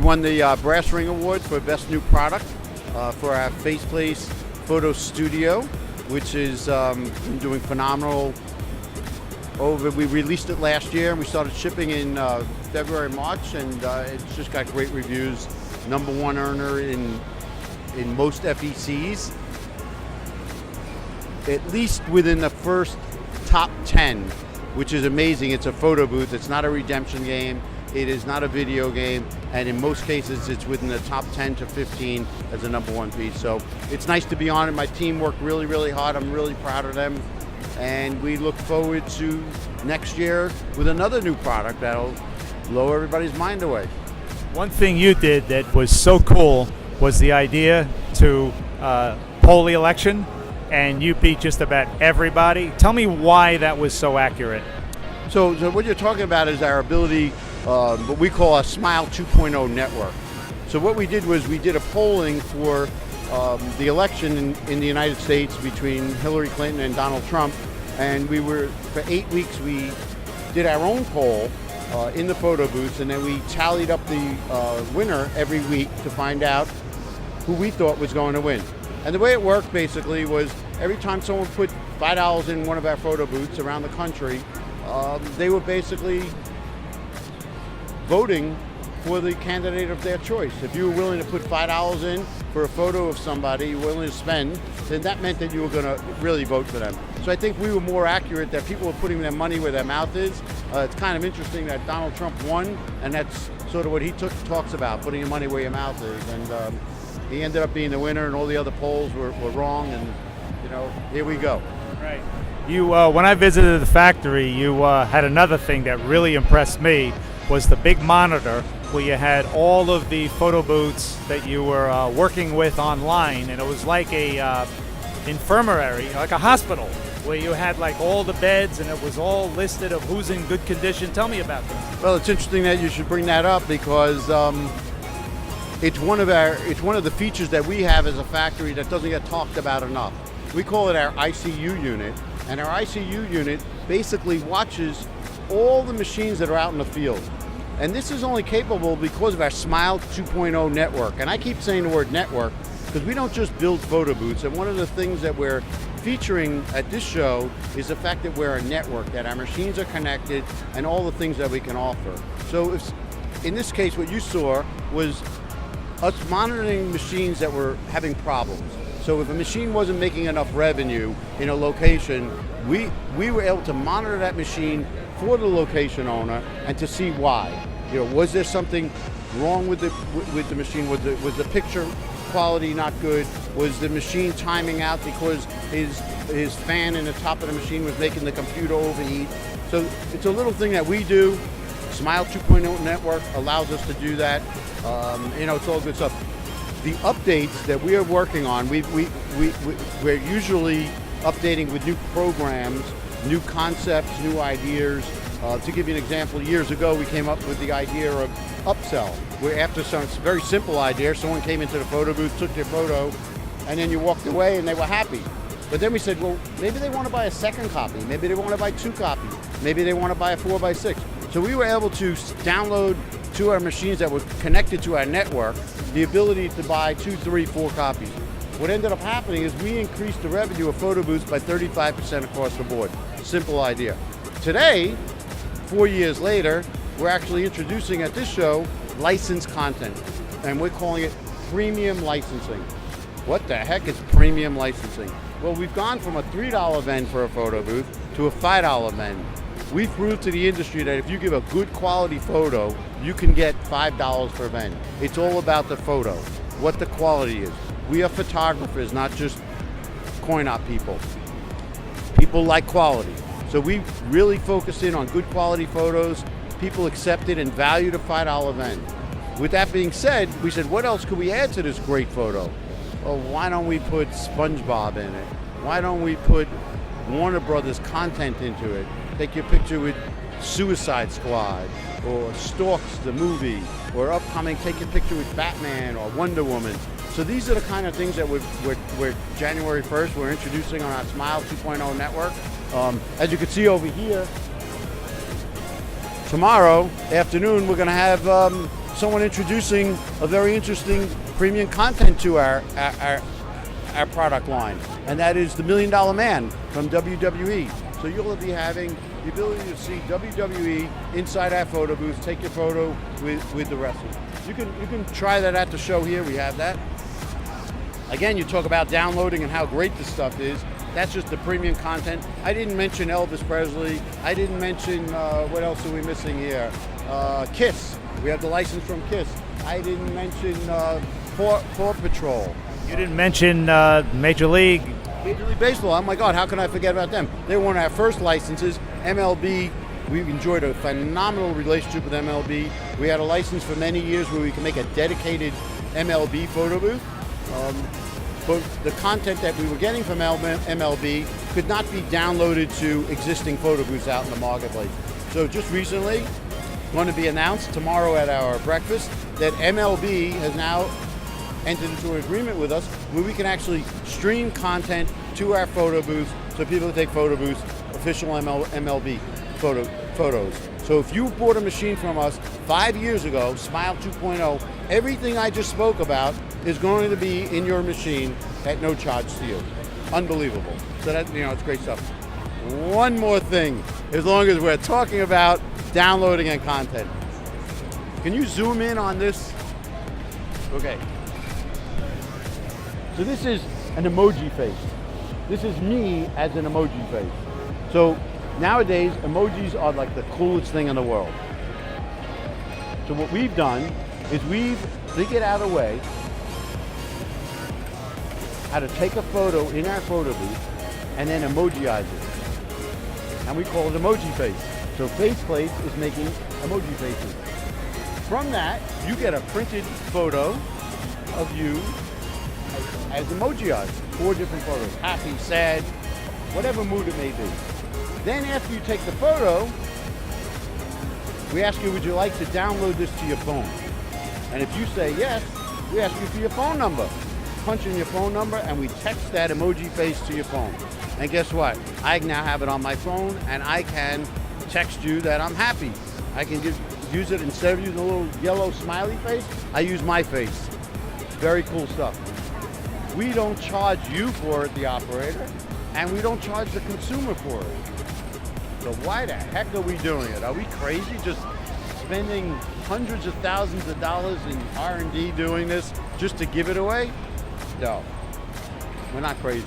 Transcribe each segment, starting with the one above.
Won the Brass Ring Award for Best New Product for our Faceplace Photo Studio, which is been doing phenomenal. We released it last year and we started shipping in February, March, and it's just got great reviews. #1 earner in most FECs, at least within the first top 10, which is amazing. It's a photo booth, it's not a redemption game, it is not a video game, and in most cases it's within the top 10 to 15 as a #1 piece. So it's nice to be on it. My team worked really, really hard. I'm really proud of them. And we look forward to next year with another new product that'll blow everybody's mind away. One thing you did that was so cool was the idea to poll the election, and you beat just about everybody. Tell me why that was so accurate. So what you're talking about is our ability, what we call a Smile 2.0 network. So what we did was we did a polling for the election in the United States between Hillary Clinton and Donald Trump, and for 8 weeks we did our own poll in the photo booths, and then we tallied up the winner every week to find out who we thought was going to win. And the way it worked basically was every time someone put $5 in one of our photo booths around the country, they were basically voting for the candidate of their choice. If you were willing to put $5 in for a photo of somebody you're willing to spend, then that meant that you were going to really vote for them. So I think we were more accurate, that people were putting their money where their mouth is. It's kind of interesting that Donald Trump won, and that's sort of what he talks about, putting your money where your mouth is. And he ended up being the winner, and all the other polls were wrong, and here we go. Right. You, when I visited the factory, you had another thing that really impressed me, was the big monitor where you had all of the photo booths that you were working with online, and it was like a infirmary, like a hospital, where you had like all the beds and it was all listed of who's in good condition. Tell me about this. Well, it's interesting that you should bring that up, because it's one of the features that we have as a factory that doesn't get talked about enough. We call it our ICU unit, and our ICU unit basically watches all the machines that are out in the field. And this is only capable because of our Smile 2.0 network. And I keep saying the word network because we don't just build photo booths. And one of the things that we're featuring at this show is the fact that we're a network, that our machines are connected and all the things that we can offer. So in this case, what you saw was us monitoring machines that were having problems. So if a machine wasn't making enough revenue in a location, we were able to monitor that machine for the location owner and to see why. Was there something wrong with the machine? Was the picture quality not good? Was the machine timing out because his fan in the top of the machine was making the computer overheat? So it's a little thing that we do. Smile 2.0 network allows us to do that. It's all good stuff. The updates that we are working on, we're usually updating with new programs, new concepts, new ideas. To give you an example, years ago we came up with the idea of upsell, where after some very simple idea, someone came into the photo booth, took their photo, and then you walked away and they were happy. But then we said, well, maybe they want to buy a second copy, maybe they want to buy 2 copies, maybe they want to buy a 4x6. So we were able to download to our machines that were connected to our network the ability to buy 2, 3, 4 copies. What ended up happening is we increased the revenue of photo booths by 35% across the board. Simple idea. Today, 4 years later, we're actually introducing at this show licensed content, and we're calling it premium licensing. What the heck is premium licensing? Well, we've gone from a $3 vend for a photo booth to a $5 vend. We've proved to the industry that if you give a good quality photo, you can get $5 per vend. It's all about the photo, what the quality is. We are photographers, not just coin-op people. People like quality. So we really focus in on good quality photos. People accept it and value the $5 vend. With that being said, we said, what else could we add to this great photo? Well, why don't we put SpongeBob in it? Why don't we put Warner Brothers content into it? Take your picture with Suicide Squad, or Storks, the movie, or upcoming, take your picture with Batman or Wonder Woman. So these are the kind of things that we're January 1st, we're introducing on our Smile 2.0 network. As you can see over here, tomorrow afternoon, we're going to have someone introducing a very interesting premium content to our product line, and that is the $1 Million Man from WWE. So you'll be having the ability to see WWE inside our photo booth, take your photo with the wrestler. You can try that at the show here. We have that. Again, you talk about downloading and how great this stuff is. That's just the premium content. I didn't mention Elvis Presley. I didn't mention, what else are we missing here? Kiss. We have the license from Kiss. I didn't mention Paw Patrol. You didn't mention Major League. Major League Baseball. Oh my God, how can I forget about them? They were one of our first licenses. MLB, we've enjoyed a phenomenal relationship with MLB. We had a license for many years where we could make a dedicated MLB photo booth. But the content that we were getting from MLB could not be downloaded to existing photo booths out in the marketplace. So just recently, going to be announced tomorrow at our breakfast that MLB has now entered into an agreement with us where we can actually stream content to our photo booths so people can take photo booths, official MLB photos. So if you bought a machine from us 5 years ago, Smile 2.0, everything I just spoke about is going to be in your machine at no charge to you. Unbelievable. So that, it's great stuff. One more thing, as long as we're talking about downloading and content. Can you zoom in on this? Okay. So this is an emoji face. This is me as an emoji face. So nowadays, emojis are like the coolest thing in the world. So what we've done is we've figured out a way how to take a photo in our photo booth and then emojiize it. And we call it Emoji Face. So Faceplate is making emoji faces. From that, you get a printed photo of you as emojiized. 4 different photos, happy, sad, whatever mood it may be. Then after you take the photo, we ask you, would you like to download this to your phone? And if you say yes, we ask you for your phone number. Punch in your phone number and we text that emoji face to your phone. And guess what? I now have it on my phone and I can text you that I'm happy. I can use it instead of using a little yellow smiley face, I use my face. Very cool stuff. We don't charge you for it, the operator, and we don't charge the consumer for it. So why the heck are we doing it? Are we crazy just spending hundreds of thousands of dollars in R&D doing this just to give it away? No, we're not crazy.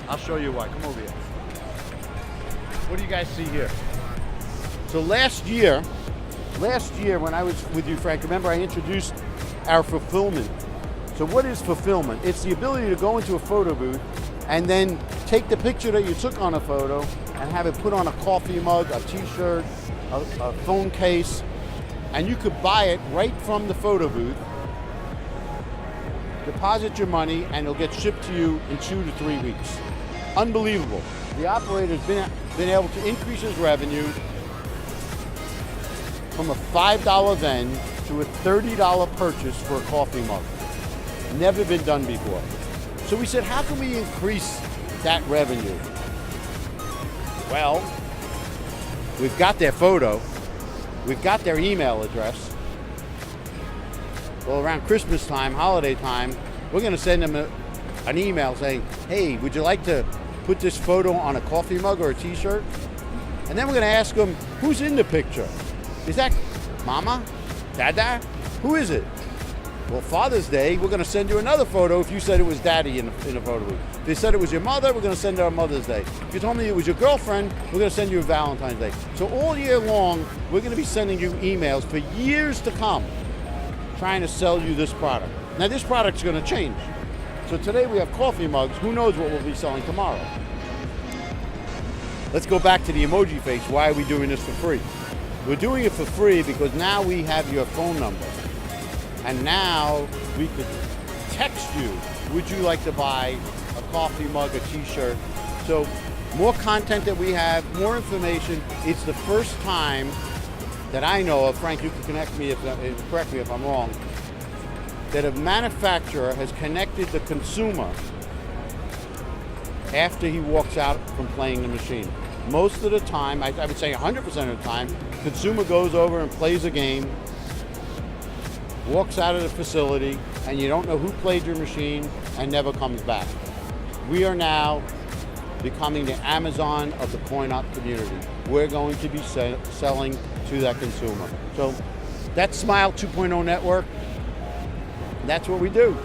I'll show you why. Come over here. What do you guys see here? So last year when I was with you, Frank, remember I introduced our fulfillment. So what is fulfillment? It's the ability to go into a photo booth and then take the picture that you took on a photo and have it put on a coffee mug, a t-shirt, a phone case, and you could buy it right from the photo booth, deposit your money, and it'll get shipped to you in 2 to 3 weeks. Unbelievable. The operator's been able to increase his revenue from a $5 then to a $30 purchase for a coffee mug. Never been done before. So we said, how can we increase that revenue? Well, we've got their photo, we've got their email address. Well, around Christmas time, holiday time, we're going to send them an email saying, hey, would you like to put this photo on a coffee mug or a t-shirt? And then we're going to ask them, who's in the picture? Is that Mama? Dada? Who is it? Well, Father's Day, we're going to send you another photo if you said it was Daddy in a photo booth. If you said it was your mother, we're going to send her a Mother's Day. If you told me it was your girlfriend, we're going to send you a Valentine's Day. So all year long, we're going to be sending you emails for years to come trying to sell you this product. Now, this product's going to change. So today we have coffee mugs. Who knows what we'll be selling tomorrow? Let's go back to the emoji face. Why are we doing this for free? We're doing it for free because now we have your phone number. And now we could text you, would you like to buy a coffee mug, a t-shirt? So more content that we have, more information. It's the first time that I know of, Frank, you can correct me if I'm wrong, that a manufacturer has connected the consumer after he walks out from playing the machine. Most of the time, I would say 100% of the time, consumer goes over and plays a game, walks out of the facility, and you don't know who played your machine and never comes back. We are now becoming the Amazon of the coin-op community. We're going to be selling to that consumer. So that's Smile 2.0 Network. That's what we do.